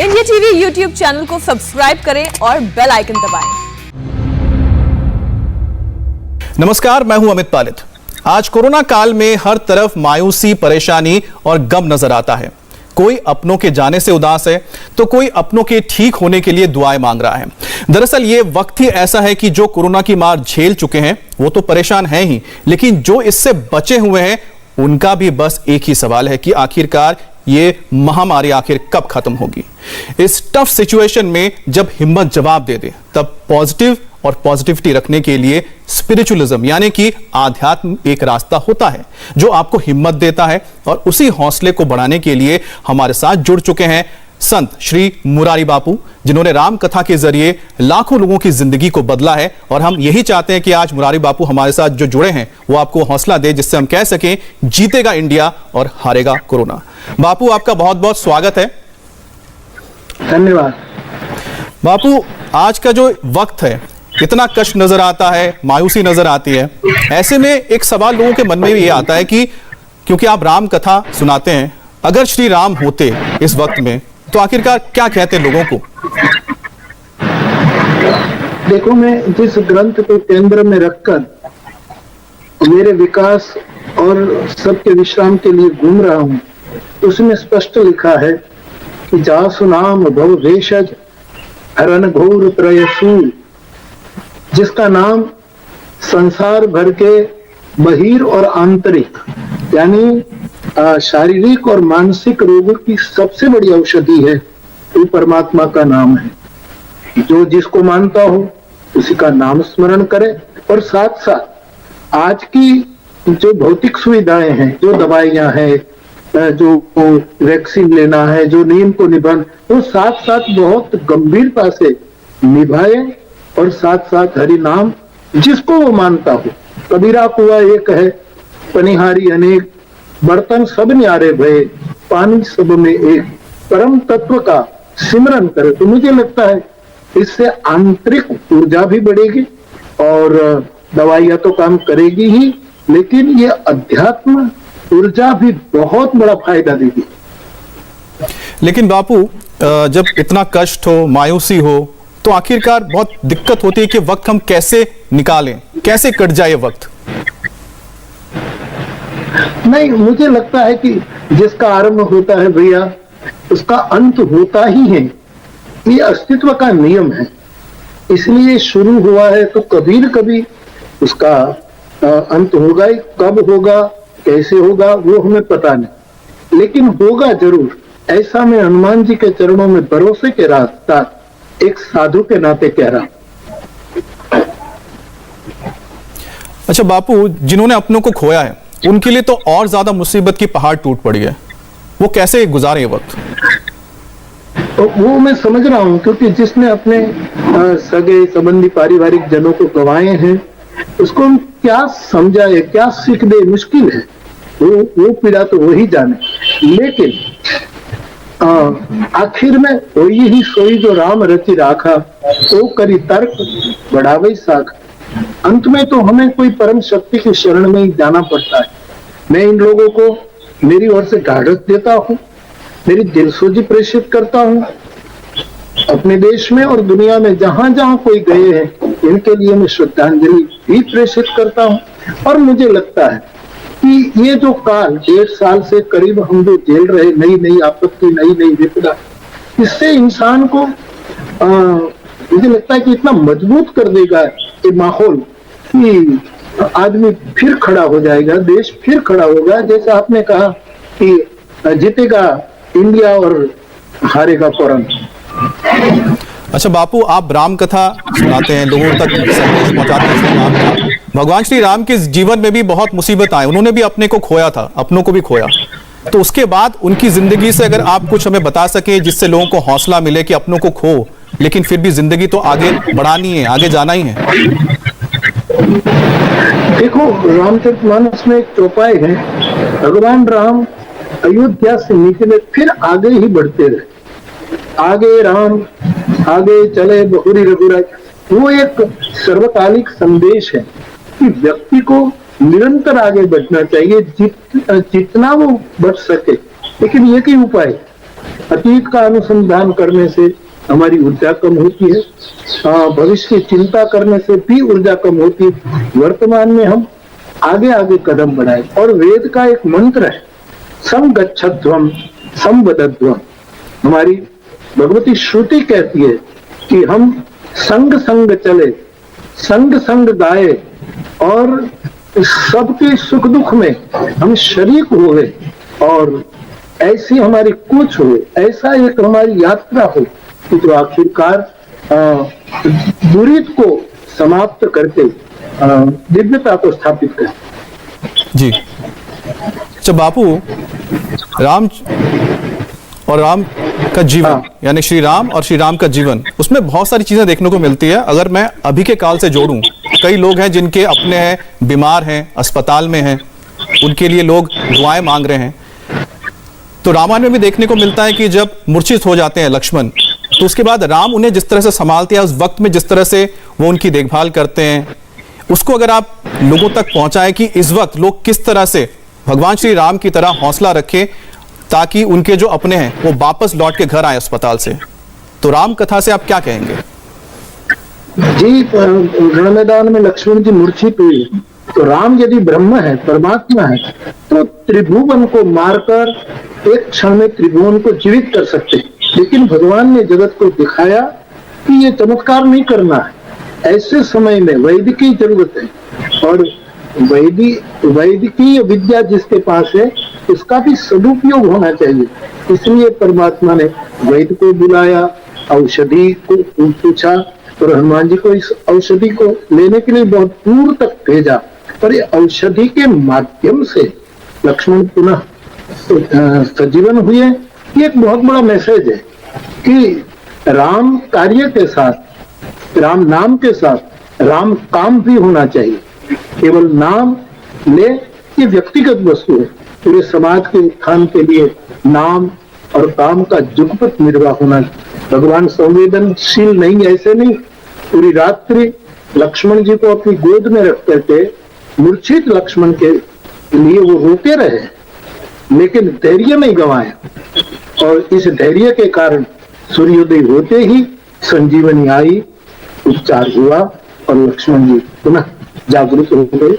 India TV YouTube channel को subscribe करें और बेल आइकन दबाएं। नमस्कार, मैं हूं अमित पालित। आज कोरोना काल में हर तरफ मायूसी, परेशानी और गम नजर आता है। कोई अपनों के जाने से उदास है तो कोई अपनों के ठीक होने के लिए दुआएं मांग रहा है। दरअसल ये वक्त ही ऐसा है कि जो कोरोना की मार झेल चुके हैं वो तो परेशान हैं ही, लेकिन जो इससे बचे हुए हैं उनका भी बस एक ही सवाल है कि आखिरकार ये महामारी आखिर कब खत्म होगी। इस टफ सिचुएशन में जब हिम्मत जवाब दे दे तब पॉजिटिव और पॉजिटिविटी रखने के लिए स्पिरिचुअलिज्म यानी कि आध्यात्म एक रास्ता होता है जो आपको हिम्मत देता है, और उसी हौसले को बढ़ाने के लिए हमारे साथ जुड़ चुके हैं संत श्री मुरारी बापू, जिन्होंने राम कथा के जरिए लाखों लोगों की जिंदगी को बदला है। और हम यही चाहते हैं कि आज मुरारी बापू हमारे साथ जो जुड़े हैं वो आपको हौसला दे, जिससे हम कह सकें जीतेगा इंडिया और हारेगा कोरोना। बापू, आपका बहुत बहुत स्वागत है। धन्यवाद। बापू, आज का जो वक्त है इतना कष्ट नजर आता है, मायूसी नजर आती है। ऐसे में एक सवाल लोगों के मन में ये आता है कि क्योंकि आप राम कथा सुनाते हैं, अगर श्री राम होते इस वक्त में तो आखिरकार क्या कहते लोगों को? देखो, मैं जिस ग्रंथ को केंद्र में रखकर मेरे विकास और सबके विश्राम के लिए घूम रहा हूँ, उसमें स्पष्ट लिखा है कि जासु नाम भव भेषज हरन घोर त्रयसूल, जिसका नाम संसार भर के बहिर और आंतरिक यानी शारीरिक और मानसिक रोगों की सबसे बड़ी औषधि है, वो परमात्मा का नाम है। जो जिसको मानता हो उसी का नाम स्मरण करे, और साथ साथ आज की जो भौतिक सुविधाएं हैं, जो दवाइयां हैं, जो वैक्सीन लेना है, जो नियम को निभाना, वो साथ साथ बहुत गंभीरता से निभाए, और साथ साथ हरि नाम जिसको वो मानता हो। कबीरा कुआ एक है, पनिहारी अनेक, बर्तन सब न्यारे भये, पानी सब में एक, परम तत्व का सिमरन करे। तो मुझे लगता है इससे आंतरिक ऊर्जा भी बढ़ेगी और दवाइयां तो काम करेगी ही, लेकिन ये अध्यात्म ऊर्जा भी बहुत बड़ा फायदा देगी। लेकिन बापू, जब इतना कष्ट हो, मायूसी हो, तो आखिरकार बहुत दिक्कत होती है कि वक्त हम कैसे निकालें, कैसे कट जाए वक्त। नहीं, मुझे लगता है कि जिसका आरंभ होता है भैया, उसका अंत होता ही है। ये अस्तित्व का नियम है, इसलिए शुरू हुआ है तो कभी न कभी उसका अंत होगा ही। कब होगा, कैसे होगा, वो हमें पता नहीं, लेकिन होगा जरूर। ऐसा मैं हनुमान जी के चरणों में भरोसे के रास्ता एक साधु के नाते कह रहा। अच्छा बापू, जिन्होंने अपनों को खोया है उनके लिए तो और ज्यादा मुसीबत की पहाड़ टूट पड़ी है, वो कैसे गुजारे वक्त? तो वो मैं समझ रहा हूँ, क्योंकि जिसने अपने सगे संबंधी पारिवारिक जनों को गंवाए हैं, उसको हम क्या समझाए, क्या सीख दे, मुश्किल है। वो पीड़ा तो वही जाने। लेकिन आखिर में वही ही सोई जो राम रचि राखा, तो करी तर्क बढ़ावे साख। अंत में तो हमें कोई परम शक्ति की शरण में ही जाना पड़ता है। मैं इन लोगों को मेरी ओर से ढाढ़स देता हूँ, मेरी दिलसोजी प्रेषित करता हूँ। अपने देश में और दुनिया में जहां जहां कोई गए हैं, इनके लिए मैं श्रद्धांजलि भी प्रेषित करता हूँ। और मुझे लगता है कि ये जो काल 1.5 साल से करीब हम जो झेल रहे, नई नई आपत्ति, नई नई विपदा, इससे इंसान को मुझे लगता है कि इतना मजबूत कर देगा ये माहौल कि आदमी फिर खड़ा हो जाएगा, देश फिर खड़ा होगा। जैसा आपने कहा कि जीतेगा इंडिया और हारेगा कोरोना। अच्छा बापू, आप राम कथा सुनाते हैं, लोगों तक संदेश पहुंचाते हैं। भगवान श्री राम के जीवन में भी बहुत मुसीबत आए, उन्होंने भी अपने को खोया था, अपनों को भी खोया। तो उसके बाद उनकी जिंदगी से अगर आप कुछ हमें बता सके जिससे लोगों को हौसला मिले कि अपनों को खो लेकिन फिर भी जिंदगी तो आगे बढ़ानी है, आगे जाना ही है। देखो, रामचरितमानस में एक चौपाई है, भगवान राम अयोध्या से निकले फिर आगे ही बढ़ते रहे। आगे राम आगे चले बहुरी रघुराई, वो एक सर्वकालिक संदेश है कि व्यक्ति को निरंतर आगे बढ़ना चाहिए, जितना वो बढ़ सके। लेकिन एक ही उपाय अतीत का अनुसंधान करने से हमारी ऊर्जा कम होती है, भविष्य की चिंता करने से भी ऊर्जा कम होती है। वर्तमान में हम आगे आगे कदम बढ़ाए। और वेद का एक मंत्र है, संगच्छध्वम संवदध्वम। हमारी भगवती श्रुति कहती है कि हम संग संग चले, संग संग गाए और सबके सुख दुख में हम शरीक हुए और ऐसी हमारी कूच हो, ऐसा एक हमारी यात्रा हो कि जो आखिरकार बुरी को समाप्त करके दिव्यता को स्थापित करे। जी। अच्छा बापू, राम और राम का जीवन यानी श्री राम और श्री राम का जीवन, उसमें बहुत सारी चीजें देखने को मिलती है। अगर मैं अभी के काल से जोड़ूं, कई लोग हैं जिनके अपने हैं, बीमार हैं, अस्पताल में हैं, उनके लिए लोग दुआएं मांग रहे हैं। तो रामायण में भी देखने को मिलता है कि जब मूर्छित हो जाते हैं लक्ष्मण, तो उसके बाद राम उन्हें जिस तरह से संभालते हैं, उस वक्त में जिस तरह से वो उनकी देखभाल करते हैं, उसको अगर आप लोगों तक पहुंचाएं कि इस वक्त लोग किस तरह से भगवान श्री राम की तरह हौसला रखें ताकि उनके जो अपने हैं वो वापस लौट के घर आए अस्पताल से, तो राम कथा से आप क्या कहेंगे? जी, रण मैदान में लक्ष्मण जी मूर्छित हुए, तो राम यदि ब्रह्म है, परमात्मा है, तो त्रिभुवन को मारकर एक क्षण में त्रिभुवन को जीवित कर सकते हैं। लेकिन भगवान ने जगत को दिखाया कि ये चमत्कार नहीं करना है। ऐसे समय में वैद्य की जरूरत है और वैदिकीय विद्या जिसके पास है उसका भी सदुपयोग होना चाहिए। इसलिए परमात्मा ने वैद्य को बुलाया, औषधि को पूछा और हनुमान जी को इस औषधि को लेने के लिए बहुत दूर तक भेजा। पर ये औषधि के माध्यम से लक्ष्मण पुनः सजीवन हुए। ये एक बहुत बड़ा मैसेज है कि राम कार्य के साथ, राम नाम के साथ राम काम भी होना चाहिए। केवल नाम ले ये व्यक्तिगत वस्तु है, पूरे समाज के उत्थान के लिए नाम और काम का जुगपथ निर्वाह होना। भगवान संवेदनशील नहीं, ऐसे नहीं। पूरी रात्रि लक्ष्मण जी को अपनी गोद में रख करके मूर्छित लक्ष्मण के लिए वो रोते रहे, लेकिन धैर्य नहीं गंवाया और इस धैर्य के कारण सूर्योदय होते ही संजीवनी आई, उपचार हुआ और लक्ष्मण जी पुनः जागरूक हो गए।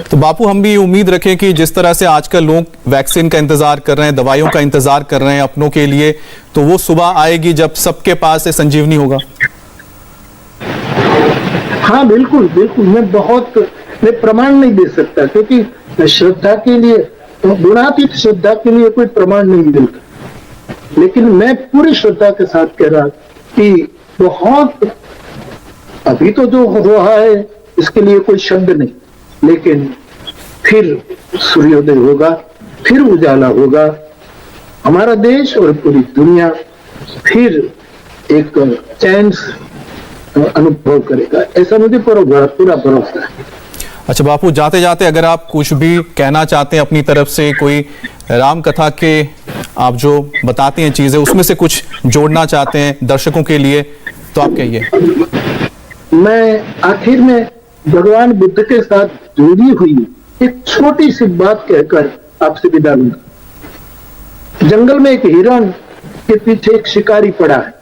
तो बापू, हम भी उम्मीद रखें कि जिस तरह से आजकल लोग वैक्सीन का इंतजार कर रहे हैं, दवाइयों का इंतजार कर रहे हैं अपनों के लिए, तो वो सुबह आएगी जब सबके पास ये संजीवनी होगा। हाँ बिल्कुल बिल्कुल, मैं प्रमाण नहीं दे सकता क्योंकि श्रद्धा के लिए, गुणातीत श्रद्धा के लिए कोई प्रमाण नहीं मिलता, लेकिन मैं पूरी श्रद्धा के साथ कह रहा कि बहुत, अभी तो जो हो रहा है इसके लिए कोई शब्द नहीं, लेकिन फिर सूर्योदय होगा, फिर उजाला होगा, हमारा देश और पूरी दुनिया फिर एक चैन अनुभव करेगा, ऐसा मुझे पूरा भरोसा है। अच्छा बापू, जाते जाते अगर आप कुछ भी कहना चाहते हैं अपनी तरफ से, कोई राम कथा के आप जो बताते हैं चीजें, उसमें से कुछ जोड़ना चाहते हैं दर्शकों के लिए, तो आप कहिए। मैं आखिर में भगवान बुद्ध के साथ जुड़ी हुई एक छोटी सी बात कहकर आपसे विदा लूंगा। जंगल में एक हिरण के पीछे एक शिकारी पड़ा है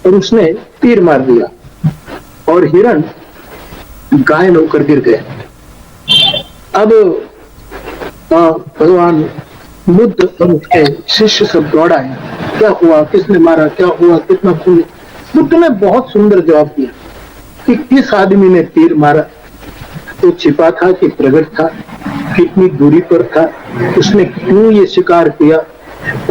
और उसने तीर मार दिया और हिरण घायल होकर गिर गए। अब भगवान बुद्ध और उसके शिष्य सब दौड़ाए, क्या हुआ, किसने मारा, क्या हुआ, कितना खून। बुद्ध ने बहुत सुंदर जवाब दिया कि किस आदमी ने तीर मारा, तो छिपा था कि प्रकट था, कितनी दूरी पर था, उसने क्यों ये शिकार किया,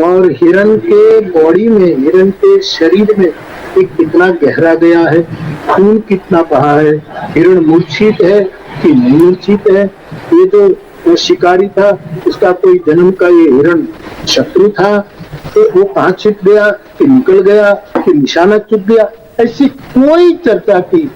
और हिरण के बॉडी में, हिरण के शरीर में कितना गहरा गया है, खून कितना बहा है, हिरण मूर्छित है कि नहीं मूर्छित है, ये जो शिकारी था उसका कोई जन्म का ये हिरण शत्रु था, तो वो कहाँ छिप गया, कि निकल गया, कि निशाना चुप गया, ऐसी कोई चर्चा की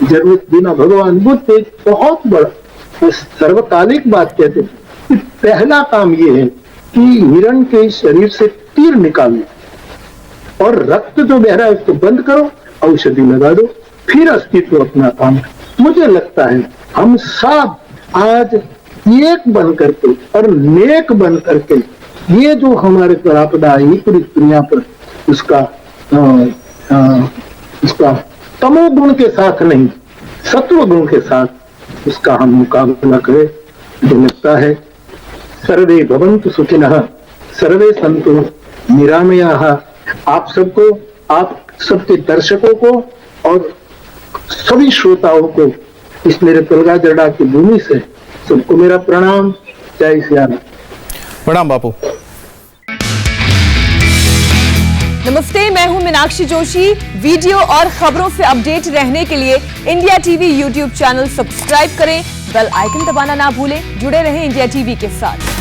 जरूरत बिना भगवान बुद्ध एक बहुत बड़ा सर्वकालिक बात कहते हैं कि पहला काम ये है कि हिरण के शरीर से तीर निकालो और रक्त जो बह रहा है उसको बंद करो, औषधि लगा दो, फिर अस्तित्व अपना काम। मुझे लगता है हम सब आज एक बन करके और नेक बन करके ये जो हमारे पर आपदा आई पूरी दुनिया पर, उसका तमोगुण के साथ नहीं, सत्व गुण के साथ उसका हम मुकाबला करें। मुझे लगता है सर्वे भवन्तु सुखिनः, सर्वे सन्तु निरामयाः। आप सबको, आप सबके दर्शकों को और सभी श्रोताओं को इस मेरे तलगा जड़ा की भूमि से सबको मेरा प्रणाम। जय श्री राम। प्रणाम बापू। नमस्ते, मैं हूं मीनाक्षी जोशी। वीडियो और खबरों से अपडेट रहने के लिए India TV YouTube channel subscribe करें, बेल आइकन दबाना ना भूलें। जुड़े रहें इंडिया टीवी के साथ।